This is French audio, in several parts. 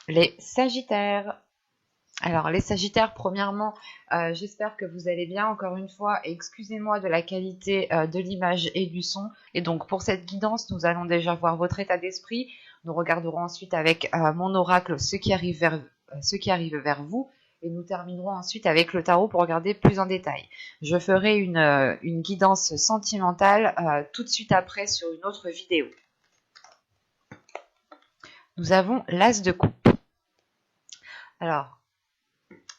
Les Sagittaires. Alors les Sagittaires, premièrement, j'espère que vous allez bien. Encore une fois, excusez-moi de la qualité de l'image et du son. Et donc pour cette guidance, nous allons déjà voir votre état d'esprit. Nous regarderons ensuite avec mon oracle ce qui arrive vers vous. Et nous terminerons ensuite avec le tarot pour regarder plus en détail. Je ferai une guidance sentimentale tout de suite après sur une autre vidéo. Nous avons l'As de coupe. Alors,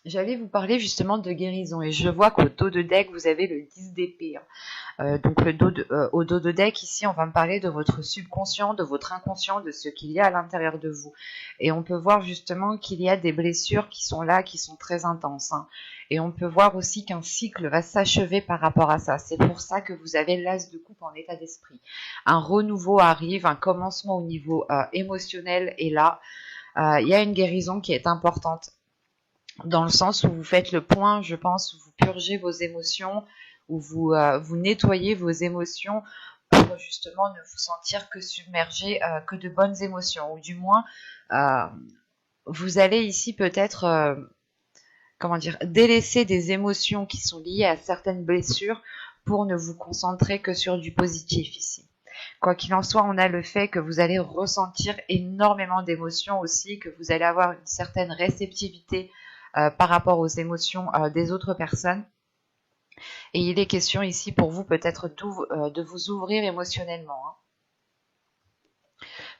j'allais vous parler justement de guérison et je vois qu'au dos de deck, vous avez le 10 d'épée. Donc au dos de deck, ici, on va me parler de votre subconscient, de votre inconscient, de ce qu'il y a à l'intérieur de vous. Et on peut voir justement qu'il y a des blessures qui sont là, qui sont très intenses. Et on peut voir aussi qu'un cycle va s'achever par rapport à ça. C'est pour ça que vous avez l'As de coupe en état d'esprit. Un renouveau arrive, un commencement au niveau émotionnel est là. Il y a une guérison qui est importante dans le sens où vous faites le point, je pense, où vous purgez vos émotions, où vous nettoyez vos émotions pour justement ne vous sentir que submergé, que de bonnes émotions, ou du moins, euh, vous allez ici peut-être, délaisser des émotions qui sont liées à certaines blessures pour ne vous concentrer que sur du positif ici. Quoi qu'il en soit, on a le fait que vous allez ressentir énormément d'émotions aussi, que vous allez avoir une certaine réceptivité par rapport aux émotions des autres personnes. Et il est question ici pour vous peut-être de vous ouvrir émotionnellement.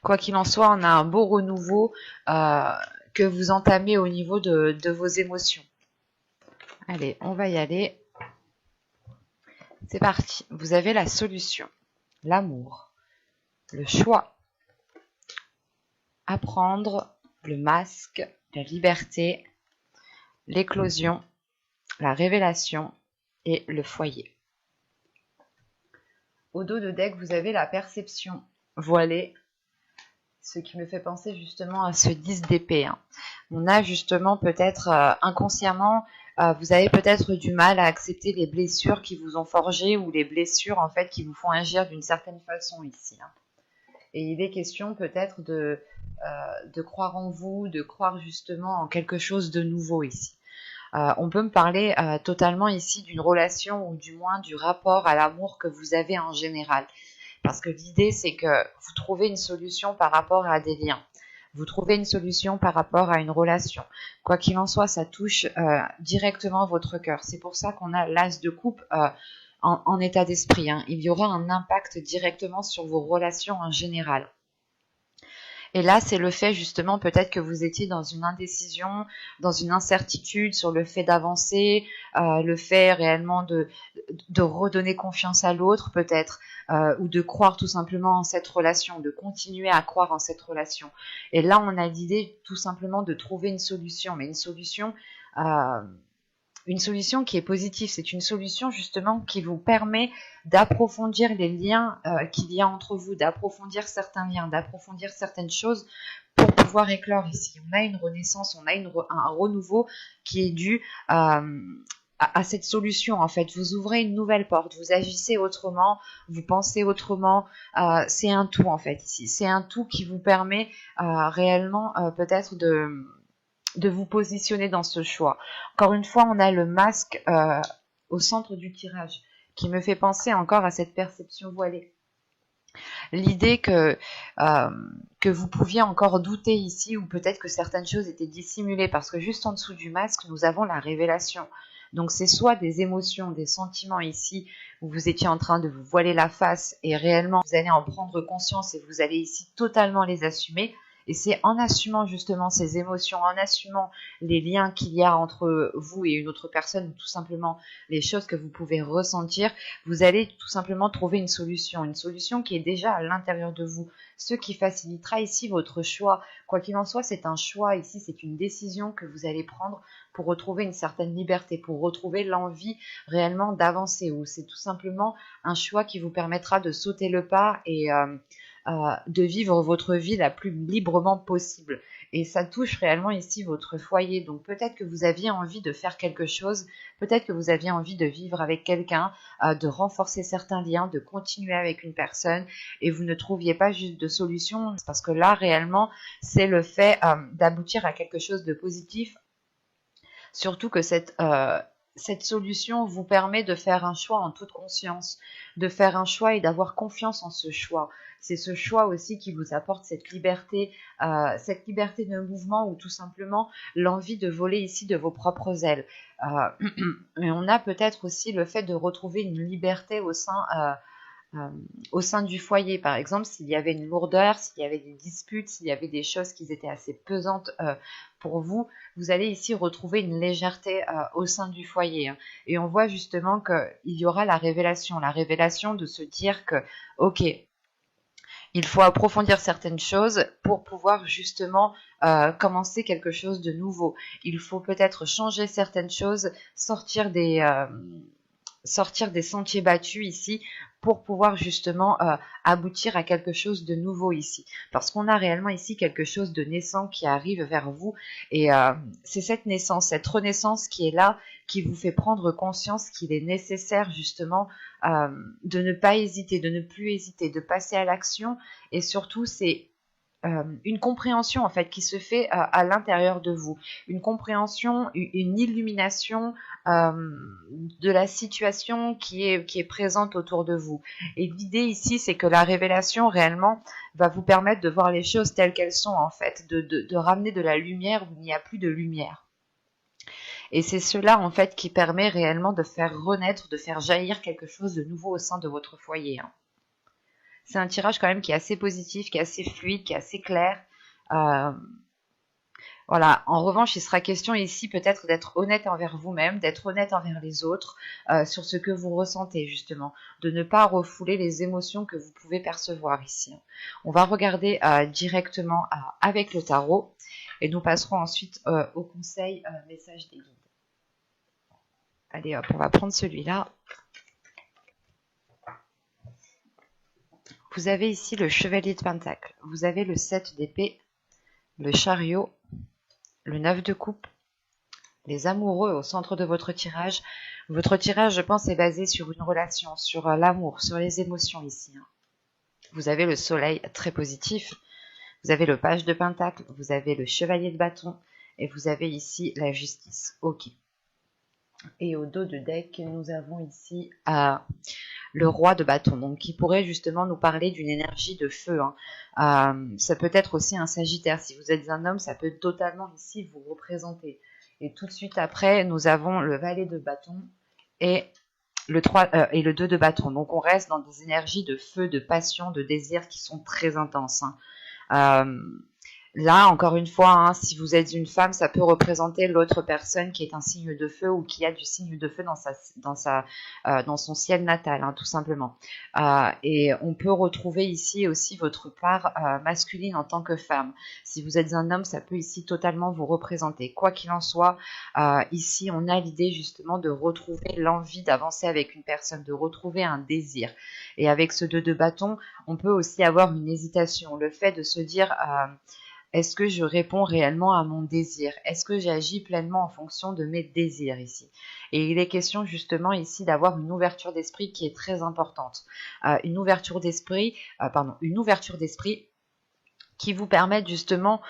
Quoi qu'il en soit, on a un beau renouveau que vous entamez au niveau de vos émotions. Allez, on va y aller. C'est parti. Vous avez la solution, l'amour, le choix, apprendre, le masque, la liberté, l'éclosion, la révélation et le foyer. Au dos de deck, vous avez la perception voilée, ce qui me fait penser justement à ce 10 d'épée. On a justement peut-être inconsciemment, vous avez peut-être du mal à accepter les blessures qui vous ont forgé ou les blessures en fait qui vous font agir d'une certaine façon ici. Et il est question peut-être de croire en vous, de croire justement en quelque chose de nouveau ici. On peut me parler totalement ici d'une relation ou du moins du rapport à l'amour que vous avez en général. Parce que l'idée, c'est que vous trouvez une solution par rapport à des liens. Vous trouvez une solution par rapport à une relation. Quoi qu'il en soit, ça touche directement votre cœur. C'est pour ça qu'on a l'As de coupe en état d'esprit. Il y aura un impact directement sur vos relations en général. Et là, c'est le fait justement peut-être que vous étiez dans une indécision, dans une incertitude sur le fait d'avancer, le fait réellement de redonner confiance à l'autre peut-être, ou de croire tout simplement en cette relation, de continuer à croire en cette relation. Et là, on a l'idée tout simplement de trouver une solution, mais une solution qui est positive. C'est une solution justement qui vous permet d'approfondir les liens qu'il y a entre vous, d'approfondir certains liens, d'approfondir certaines choses pour pouvoir éclore ici. On a une renaissance, on a un renouveau qui est dû à cette solution en fait. Vous ouvrez une nouvelle porte, vous agissez autrement, vous pensez autrement. C'est un tout en fait ici. C'est un tout qui vous permet réellement peut-être de vous positionner dans ce choix. Encore une fois, on a le masque au centre du tirage qui me fait penser encore à cette perception voilée. L'idée que vous pouviez encore douter ici ou peut-être que certaines choses étaient dissimulées parce que juste en dessous du masque, nous avons la révélation. Donc c'est soit des émotions, des sentiments ici où vous étiez en train de vous voiler la face et réellement vous allez en prendre conscience et vous allez ici totalement les assumer. Et c'est en assumant justement ces émotions, en assumant les liens qu'il y a entre vous et une autre personne, ou tout simplement les choses que vous pouvez ressentir, vous allez tout simplement trouver une solution qui est déjà à l'intérieur de vous, ce qui facilitera ici votre choix. Quoi qu'il en soit, c'est un choix ici, c'est une décision que vous allez prendre pour retrouver une certaine liberté, pour retrouver l'envie réellement d'avancer, ou c'est tout simplement un choix qui vous permettra de sauter le pas et de vivre votre vie la plus librement possible. Et ça touche réellement ici votre foyer. Donc peut-être que vous aviez envie de faire quelque chose, peut-être que vous aviez envie de vivre avec quelqu'un, de renforcer certains liens, de continuer avec une personne, et vous ne trouviez pas juste de solution, parce que là réellement c'est le fait d'aboutir à quelque chose de positif. Surtout que cette solution vous permet de faire un choix en toute conscience, de faire un choix et d'avoir confiance en ce choix. C'est ce choix aussi qui vous apporte cette liberté de mouvement, ou tout simplement l'envie de voler ici de vos propres ailes. Et on a peut-être aussi le fait de retrouver une liberté au sein du foyer. Par exemple, s'il y avait une lourdeur, s'il y avait des disputes, s'il y avait des choses qui étaient assez pesantes pour vous, vous allez ici retrouver une légèreté au sein du foyer. Hein. Et on voit justement qu'il y aura la révélation de se dire que, ok, il faut approfondir certaines choses pour pouvoir justement commencer quelque chose de nouveau. Il faut peut-être changer certaines choses, sortir des sentiers battus ici pour pouvoir justement aboutir à quelque chose de nouveau ici. Parce qu'on a réellement ici quelque chose de naissant qui arrive vers vous, et c'est cette naissance, cette renaissance qui est là, qui vous fait prendre conscience qu'il est nécessaire justement de ne pas hésiter, de ne plus hésiter, de passer à l'action, et surtout c'est une compréhension en fait qui se fait à l'intérieur de vous, une compréhension, une illumination de la situation qui est présente autour de vous. Et l'idée ici, c'est que la révélation réellement va vous permettre de voir les choses telles qu'elles sont en fait, de ramener de la lumière où il n'y a plus de lumière. Et c'est cela en fait qui permet réellement de faire renaître, de faire jaillir quelque chose de nouveau au sein de votre foyer. Hein. C'est un tirage quand même qui est assez positif, qui est assez fluide, qui est assez clair. Voilà. En revanche, il sera question ici peut-être d'être honnête envers vous-même, d'être honnête envers les autres, sur ce que vous ressentez justement, de ne pas refouler les émotions que vous pouvez percevoir ici. On va regarder directement avec le tarot, et nous passerons ensuite au conseil message des guides. Allez hop, on va prendre celui-là. Vous avez ici le chevalier de Pentacle, vous avez le 7 d'épée, le chariot, le 9 de coupe, les amoureux au centre de votre tirage. Votre tirage, je pense, est basé sur une relation, sur l'amour, sur les émotions ici. Vous avez le soleil très positif, vous avez le page de Pentacle, vous avez le chevalier de bâton, et vous avez ici la justice. Ok. Et au dos de deck, nous avons ici le roi de bâton, donc qui pourrait justement nous parler d'une énergie de feu. Hein. Ça peut être aussi un sagittaire. Si vous êtes un homme, ça peut totalement ici vous représenter. Et tout de suite après, nous avons le valet de bâton et le 3 et le 2 de bâton. Donc on reste dans des énergies de feu, de passion, de désir qui sont très intenses. Hein. Là, encore une fois, hein, si vous êtes une femme, ça peut représenter l'autre personne qui est un signe de feu ou qui a du signe de feu dans son ciel natal, hein, tout simplement. Et on peut retrouver ici aussi votre part masculine en tant que femme. Si vous êtes un homme, ça peut ici totalement vous représenter. Quoi qu'il en soit, ici, on a l'idée justement de retrouver l'envie d'avancer avec une personne, de retrouver un désir. Et avec ce 2 de bâton, on peut aussi avoir une hésitation, le fait de se dire... est-ce que je réponds réellement à mon désir? Est-ce que j'agis pleinement en fonction de mes désirs ici? Et il est question justement ici d'avoir une ouverture d'esprit qui est très importante. Une ouverture d'esprit qui vous permette justement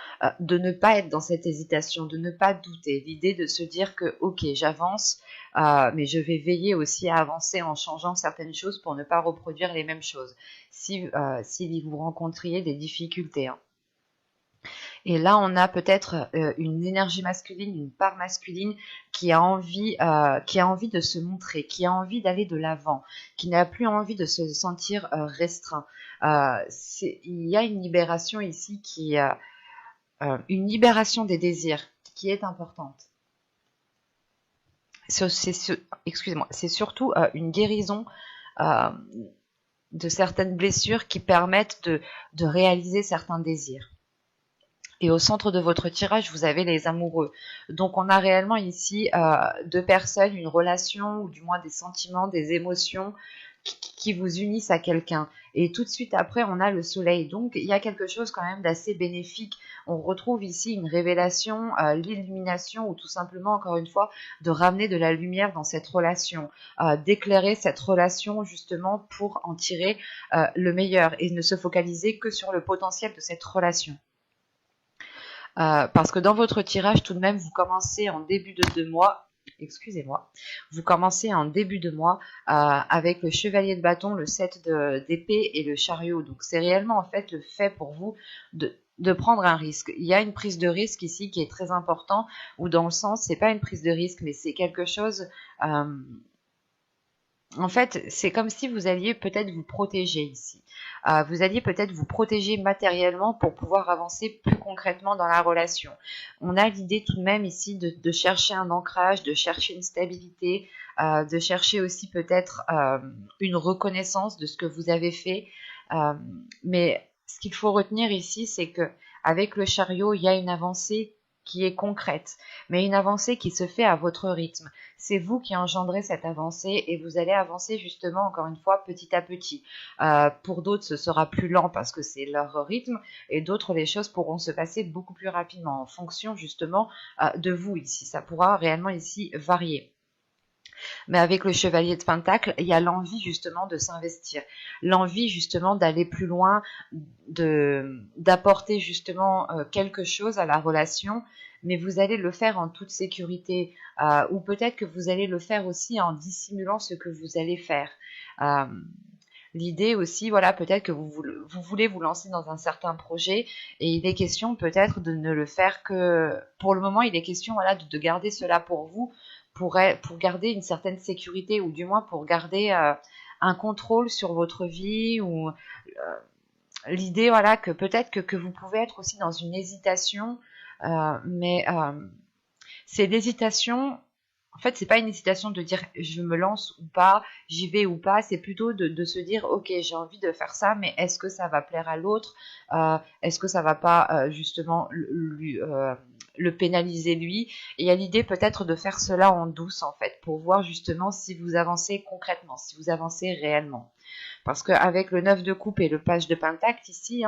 de ne pas être dans cette hésitation, de ne pas douter. L'idée de se dire que ok, j'avance, mais je vais veiller aussi à avancer en changeant certaines choses pour ne pas reproduire les mêmes choses. Si vous rencontriez des difficultés. Hein. Et là, on a peut-être une énergie masculine, une part masculine qui a envie de se montrer, qui a envie d'aller de l'avant, qui n'a plus envie de se sentir restreint. Il y a une libération ici une libération des désirs qui est importante. C'est surtout une guérison de certaines blessures qui permettent de réaliser certains désirs. Et au centre de votre tirage, vous avez les amoureux. Donc on a réellement ici deux personnes, une relation, ou du moins des sentiments, des émotions qui vous unissent à quelqu'un. Et tout de suite après, on a le soleil. Donc il y a quelque chose quand même d'assez bénéfique On retrouve ici une révélation, l'illumination, ou tout simplement, encore une fois, de ramener de la lumière dans cette relation, d'éclairer cette relation justement pour en tirer le meilleur et ne se focaliser que sur le potentiel de cette relation. Parce que dans votre tirage, tout de même, vous commencez en début de mois, excusez-moi, vous commencez en début de mois avec le chevalier de bâton, le 7 d'épée et le chariot. Donc c'est réellement en fait le fait pour vous de prendre un risque. Il y a une prise de risque ici qui est très important, ou dans le sens, c'est pas une prise de risque, mais c'est quelque chose... en fait, c'est comme si vous alliez peut-être vous protéger ici. Vous alliez peut-être vous protéger matériellement pour pouvoir avancer plus concrètement dans la relation. On a l'idée tout de même ici de chercher un ancrage, de chercher une stabilité, de chercher aussi peut-être une reconnaissance de ce que vous avez fait. Mais ce qu'il faut retenir ici, c'est que avec le chariot, il y a une avancée qui est concrète, mais une avancée qui se fait à votre rythme. C'est vous qui engendrez cette avancée et vous allez avancer justement, encore une fois, petit à petit. Pour d'autres, ce sera plus lent parce que c'est leur rythme, et d'autres, les choses pourront se passer beaucoup plus rapidement en fonction justement de vous ici. Ça pourra réellement ici varier. Mais avec le chevalier de Pentacle, il y a l'envie justement de s'investir, l'envie justement d'aller plus loin, d'apporter justement quelque chose à la relation, mais vous allez le faire en toute sécurité, ou peut-être que vous allez le faire aussi en dissimulant ce que vous allez faire. L'idée aussi, voilà, peut-être que vous voulez vous lancer dans un certain projet et il est question peut-être de ne le faire que... Pour le moment, il est question, voilà, de garder cela pour vous, pour garder une certaine sécurité, ou du moins pour garder un contrôle sur votre vie, ou l'idée, voilà, que peut-être que vous pouvez être aussi dans une hésitation, mais c'est l'hésitation... En fait, c'est pas une hésitation de dire je me lance ou pas, j'y vais ou pas, c'est plutôt de se dire ok, j'ai envie de faire ça, mais est-ce que ça va plaire à l'autre, est-ce que ça va pas justement le pénaliser lui. Et il y a l'idée peut-être de faire cela en douce en fait, pour voir justement si vous avancez concrètement, si vous avancez réellement. Parce qu'avec le 9 de coupe et le page de pentacle ici,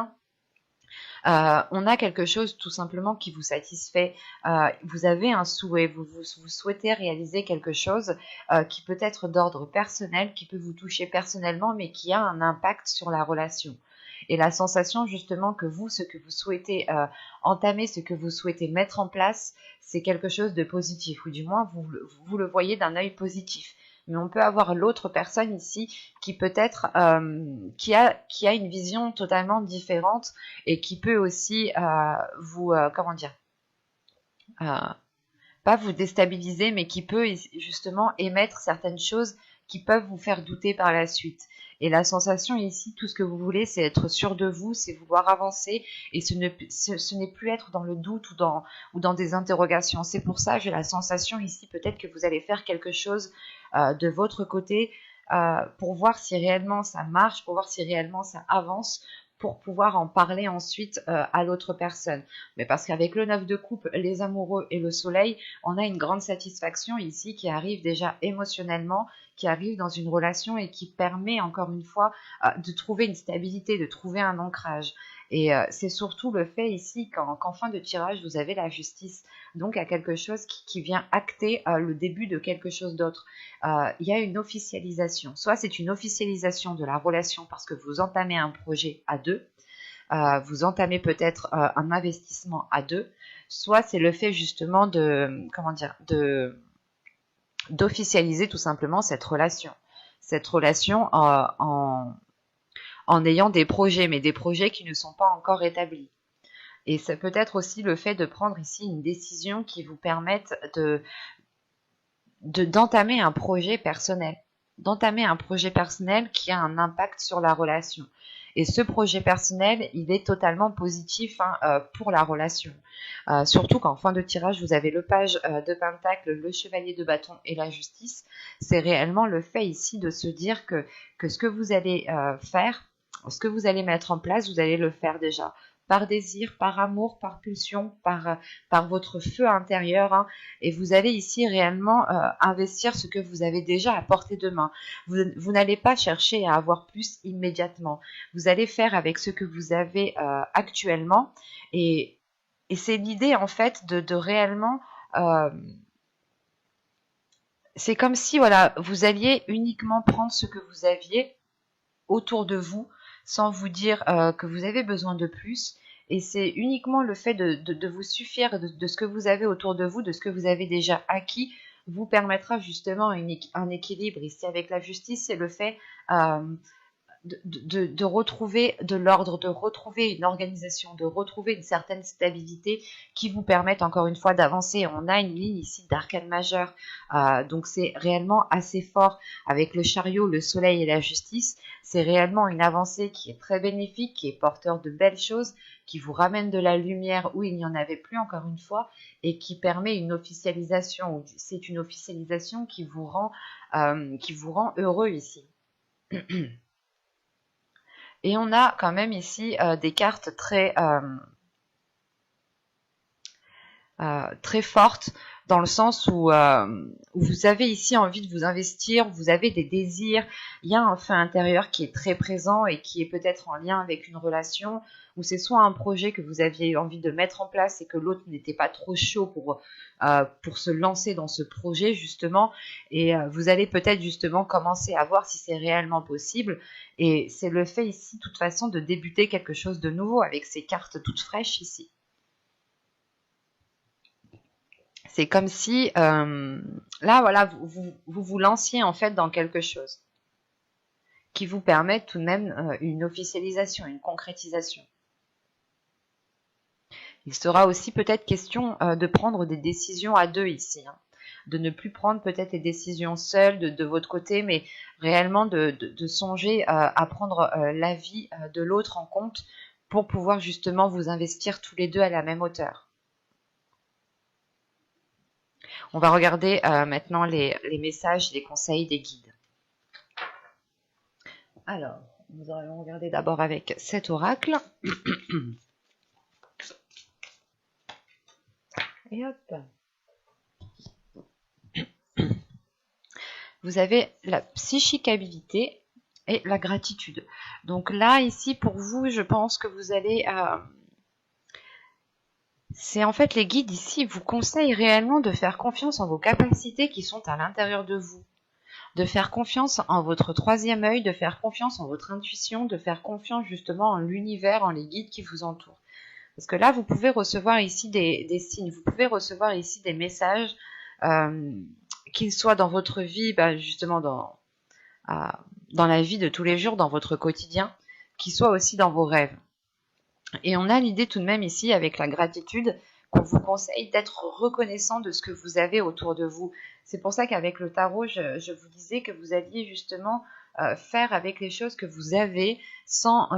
on a quelque chose tout simplement qui vous satisfait. Vous avez un souhait, vous souhaitez réaliser quelque chose qui peut être d'ordre personnel, qui peut vous toucher personnellement, mais qui a un impact sur la relation. Et la sensation justement que vous, ce que vous souhaitez entamer, ce que vous souhaitez mettre en place, c'est quelque chose de positif, ou du moins vous le voyez d'un œil positif. Mais on peut avoir l'autre personne ici qui peut-être qui a une vision totalement différente et qui peut aussi vous comment dire, pas vous déstabiliser, mais qui peut justement émettre certaines choses qui peuvent vous faire douter par la suite. Et la sensation ici, tout ce que vous voulez, c'est être sûr de vous, c'est vouloir avancer, et ce n'est plus être dans le doute ou dans des interrogations. C'est pour ça que j'ai la sensation ici, peut-être que vous allez faire quelque chose de votre côté pour voir si réellement ça marche, pour voir si réellement ça avance, pour pouvoir en parler ensuite à l'autre personne. Mais parce qu'avec le 9 de coupe, les amoureux et le soleil, on a une grande satisfaction ici qui arrive déjà émotionnellement, qui arrive dans une relation et qui permet encore une fois de trouver une stabilité, de trouver un ancrage. Et c'est surtout le fait ici qu'en fin de tirage, vous avez la justice. Donc, à quelque chose qui vient acter le début de quelque chose d'autre. Il y a une officialisation. Soit c'est une officialisation de la relation parce que vous entamez un projet à deux, vous entamez peut-être un investissement à deux, soit c'est le fait justement d'officialiser tout simplement cette relation. Cette relation en ayant des projets, mais des projets qui ne sont pas encore établis. Et ça peut être aussi le fait de prendre ici une décision qui vous permette d'entamer un projet personnel. D'entamer un projet personnel qui a un impact sur la relation. Et ce projet personnel, il est totalement positif pour la relation. Surtout qu'en fin de tirage, vous avez le page de pentacle, le chevalier de bâton et la justice. C'est réellement le fait ici de se dire que ce que vous allez faire, ce que vous allez mettre en place, vous allez le faire déjà. Par désir, par amour, par pulsion, par votre feu intérieur. Hein, et vous allez ici réellement investir ce que vous avez déjà à portée de main. Vous n'allez pas chercher à avoir plus immédiatement. Vous allez faire avec ce que vous avez actuellement. Et Et c'est l'idée en fait de réellement... c'est comme si voilà, vous alliez uniquement prendre ce que vous aviez autour de vous sans vous dire que vous avez besoin de plus. Et c'est uniquement le fait de vous suffire de ce que vous avez autour de vous, de ce que vous avez déjà acquis, vous permettra justement un équilibre. Ici avec la justice, c'est le fait de retrouver de l'ordre, de retrouver une organisation, de retrouver une certaine stabilité qui vous permettent encore une fois d'avancer. On a une ligne ici d'arcane majeur, donc c'est réellement assez fort avec le chariot, le soleil et la justice. C'est réellement une avancée qui est très bénéfique, qui est porteur de belles choses, qui vous ramène de la lumière où il n'y en avait plus encore une fois et qui permet une officialisation. C'est une officialisation qui vous rend heureux ici. Et on a quand même ici des cartes très fortes dans le sens où vous avez ici envie de vous investir, vous avez des désirs, il y a un feu intérieur qui est très présent et qui est peut-être en lien avec une relation, ou c'est soit un projet que vous aviez envie de mettre en place et que l'autre n'était pas trop chaud pour se lancer dans ce projet justement, et vous allez peut-être justement commencer à voir si c'est réellement possible, et c'est le fait ici de toute façon de débuter quelque chose de nouveau avec ces cartes toutes fraîches ici. C'est comme si, là, voilà, vous lanciez en fait dans quelque chose qui vous permet tout de même une officialisation, une concrétisation. Il sera aussi peut-être question de prendre des décisions à deux ici, hein, de ne plus prendre peut-être les décisions seules de votre côté, mais réellement de songer à prendre l'avis de l'autre en compte pour pouvoir justement vous investir tous les deux à la même hauteur. On va regarder maintenant les messages, les conseils des guides. Alors, nous allons regarder d'abord avec cet oracle. Et hop. Vous avez la psychicabilité et la gratitude. Donc là, ici, pour vous, je pense que vous allez... c'est en fait les guides ici vous conseillent réellement de faire confiance en vos capacités qui sont à l'intérieur de vous. De faire confiance en votre troisième œil, de faire confiance en votre intuition, de faire confiance justement en l'univers, en les guides qui vous entourent. Parce que là, vous pouvez recevoir ici des signes, vous pouvez recevoir ici des messages, qu'ils soient dans votre vie, justement dans la vie de tous les jours, dans votre quotidien, qu'ils soient aussi dans vos rêves. Et on a l'idée tout de même ici, avec la gratitude, qu'on vous conseille d'être reconnaissant de ce que vous avez autour de vous. C'est pour ça qu'avec le tarot, je vous disais que vous alliez justement faire avec les choses que vous avez sans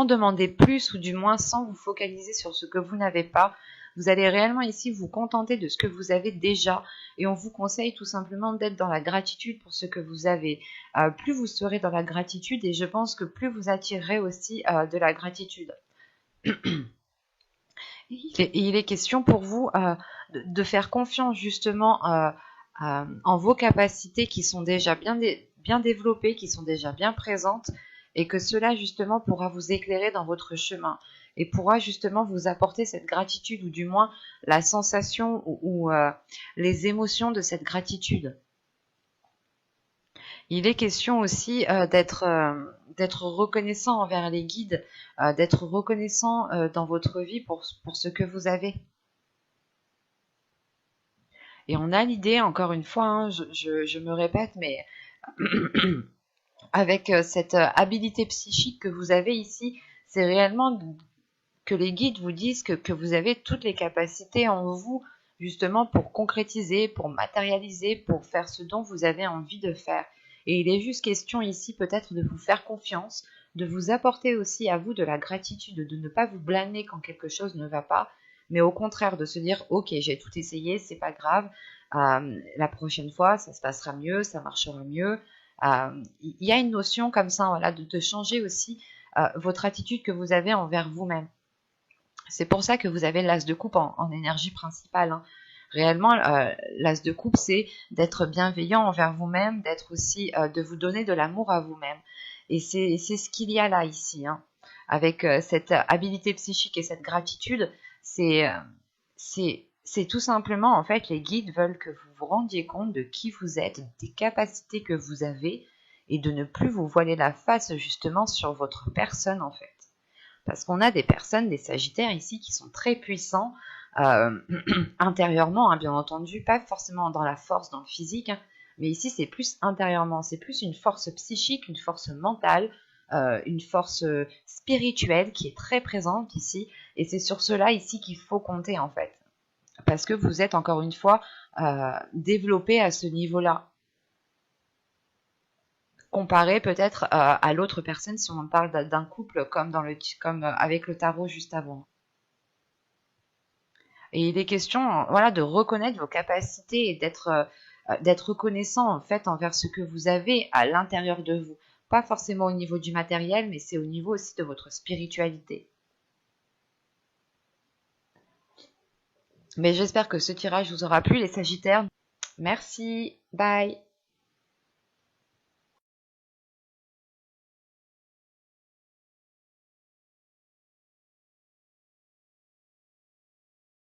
demander plus, ou du moins sans vous focaliser sur ce que vous n'avez pas. Vous allez réellement ici vous contenter de ce que vous avez déjà, et on vous conseille tout simplement d'être dans la gratitude pour ce que vous avez. Plus vous serez dans la gratitude, et je pense que plus vous attirerez aussi de la gratitude. Il est question pour vous de faire confiance justement en vos capacités qui sont déjà bien développées, qui sont déjà bien présentes, et que cela justement pourra vous éclairer dans votre chemin et pourra justement vous apporter cette gratitude, ou du moins la sensation ou les émotions de cette gratitude. Il est question aussi d'être reconnaissant envers les guides, d'être reconnaissant dans votre vie pour ce que vous avez. Et on a l'idée, encore une fois, hein, je me répète, mais avec cette habilité psychique que vous avez ici, c'est réellement que les guides vous disent que vous avez toutes les capacités en vous, justement pour concrétiser, pour matérialiser, pour faire ce dont vous avez envie de faire. Et il est juste question ici peut-être de vous faire confiance, de vous apporter aussi à vous de la gratitude, de ne pas vous blâmer quand quelque chose ne va pas, mais au contraire de se dire « Ok, j'ai tout essayé, c'est pas grave, la prochaine fois ça se passera mieux, ça marchera mieux ». Il y a une notion comme ça, voilà, de changer aussi votre attitude que vous avez envers vous-même. C'est pour ça que vous avez l'as de coupe en énergie principale, hein. Réellement, l'as de coupe, c'est d'être bienveillant envers vous-même, d'être aussi, de vous donner de l'amour à vous-même. Et c'est ce qu'il y a là, ici, hein. avec cette habilité psychique et cette gratitude, c'est tout simplement, en fait, les guides veulent que vous vous rendiez compte de qui vous êtes, des capacités que vous avez, et de ne plus vous voiler la face justement sur votre personne, en fait. Parce qu'on a des personnes, des sagittaires ici, qui sont très puissants intérieurement, hein, bien entendu, pas forcément dans la force, dans le physique, hein, mais ici c'est plus intérieurement, c'est plus une force psychique, une force mentale, une force spirituelle qui est très présente ici, et c'est sur cela ici qu'il faut compter en fait, parce que vous êtes encore une fois développé à ce niveau-là, comparé peut-être à l'autre personne si on parle d'un couple comme avec le tarot juste avant. Et il est question, voilà, de reconnaître vos capacités et d'être reconnaissant en fait envers ce que vous avez à l'intérieur de vous. Pas forcément au niveau du matériel, mais c'est au niveau aussi de votre spiritualité. Mais j'espère que ce tirage vous aura plu, les Sagittaires. Merci, bye.